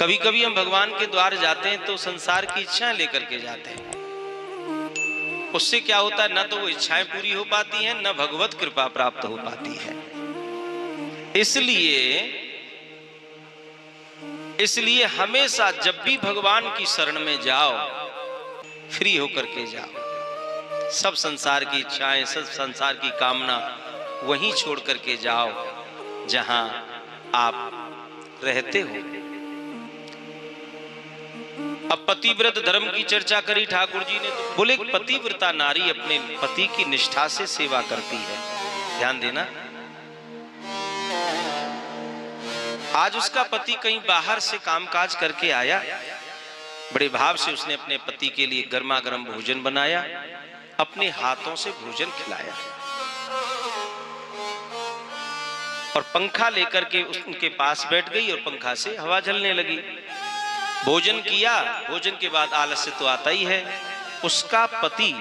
कभी कभी हम भगवान के द्वार जाते हैं तो संसार की इच्छाएं लेकर के जाते हैं। उससे क्या होता है, न तो वो इच्छाएं पूरी हो पाती हैं, न भगवत कृपा प्राप्त हो पाती है। इसलिए हमेशा जब भी भगवान की शरण में जाओ, फ्री होकर के जाओ। सब संसार की इच्छाएं, सब संसार की कामना वहीं छोड़ करके जाओ जहां आप रहते हो। अब पतिव्रत धर्म की चर्चा करी ठाकुर जी ने, तो बोले पतिव्रता नारी अपने पति की निष्ठा से सेवा करती है। ध्यान देना, आज उसका पति कहीं बाहर से कामकाज करके आया, बड़े भाव से उसने अपने पति के लिए गर्मा गर्म भोजन बनाया, अपने हाथों से भोजन खिलाया और पंखा लेकर के उनके पास बैठ गई और पंखा से हवा झलने लगी। भोजन किया, भोजन के बाद आलस्य तो आता ही है। उसका पति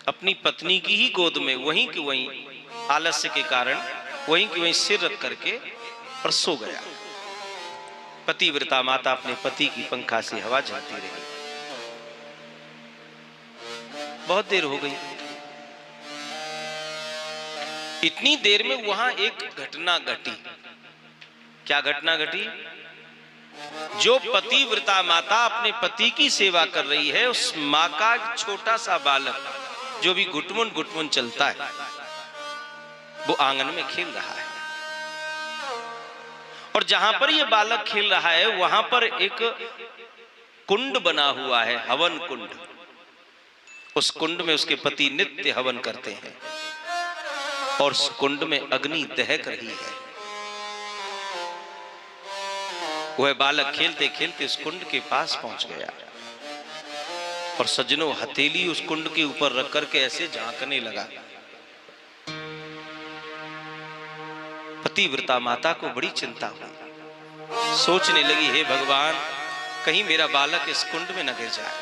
अपनी पत्नी की ही गोद में वहीं की वहीं आलस्य के कारण वहीं की वहीं सिर रख करके और सो गया। पतिव्रता माता अपने पति की पंखा से हवा झलती रही। बहुत देर हो गई। इतनी देर में वहां एक घटना घटी। क्या घटना घटी? जो पतिव्रता माता अपने पति की सेवा कर रही है, उस माँ का छोटा सा बालक जो भी घुटमुन घुटमुन चलता है, वो आंगन में खेल रहा है। और जहां पर ये बालक खेल रहा है वहां पर एक कुंड बना हुआ है, हवन कुंड। उस कुंड में उसके पति नित्य हवन करते हैं और उस कुंड में अग्नि दहक रही है। वह बालक खेलते खेलते उस कुंड के पास पहुंच गया और सज्जनों हथेली उस कुंड के ऊपर रख करके ऐसे झांकने लगा। पतिव्रता माता को बड़ी चिंता हुई। सोचने लगी, हे भगवान, कहीं मेरा बालक इस कुंड में न गिर जाए।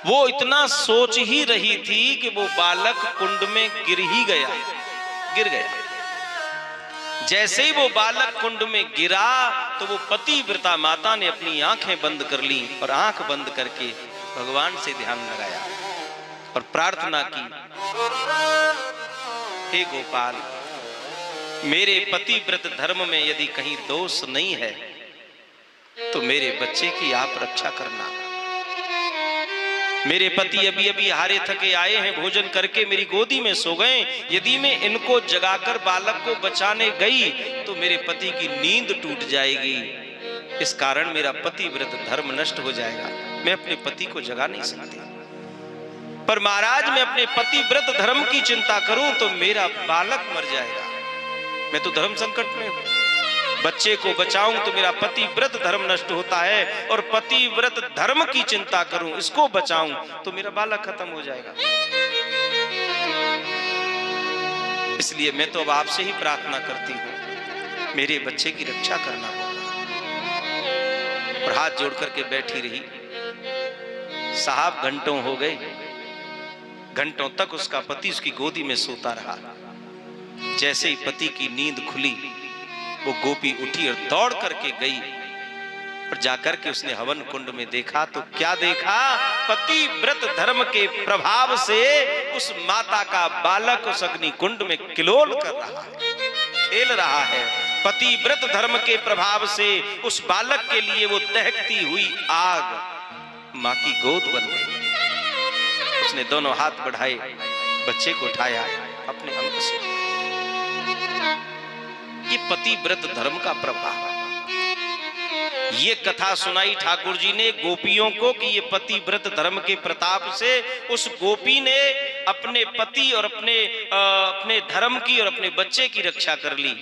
वो इतना सोच ही रही थी कि वो बालक कुंड में गिर गया। जैसे ही वो बालक कुंड में गिरा तो वो पतिव्रता माता ने अपनी आंखें बंद कर ली और आंख बंद करके भगवान से ध्यान लगाया और प्रार्थना की, हे गोपाल, मेरे पतिव्रत धर्म में यदि कहीं दोष नहीं है तो मेरे बच्चे की आप रक्षा करना। मेरे पति अभी अभी हारे थके आए हैं, भोजन करके मेरी गोदी में सो गए। यदि मैं इनको जगाकर बालक को बचाने गई तो मेरे पति की नींद टूट जाएगी। इस कारण मेरा पतिव्रत धर्म नष्ट हो जाएगा। मैं अपने पति को जगा नहीं सकती। पर महाराज, मैं अपने पतिव्रत धर्म की चिंता करूं तो मेरा बालक मर जाएगा। मैं तो धर्म संकट में हूं। बच्चे को बचाऊं तो मेरा पतिव्रत धर्म नष्ट होता है और पतिव्रत धर्म की चिंता करूं, इसको बचाऊं तो मेरा बालक खत्म हो जाएगा। इसलिए मैं तो अब आपसे ही प्रार्थना करती हूं, मेरे बच्चे की रक्षा करना होगा। और हाथ जोड़ करके बैठी रही। साहब, घंटों हो गए। घंटों तक उसका पति उसकी गोदी में सोता रहा। जैसे ही पति की नींद खुली, वो गोपी उठी और दौड़ करके गई और जाकर के उसने हवन कुंड में देखा तो क्या देखा? पतिव्रत धर्म के प्रभाव से उस माता का बालक उस अग्नि कुंड में किलोल कर रहा है, खेल रहा है। पतिव्रत धर्म के प्रभाव से उस बालक के लिए वो दहकती हुई आग मां की गोद बन गई। उसने दोनों हाथ बढ़ाए, बच्चे को उठाया, अपने अंग से। ये पतिव्रत धर्म का प्रभाव। ये कथा सुनाई ठाकुर जी ने गोपियों को कि ये पतिव्रत धर्म के प्रताप से उस गोपी ने अपने पति और अपने धर्म की और अपने बच्चे की रक्षा कर ली।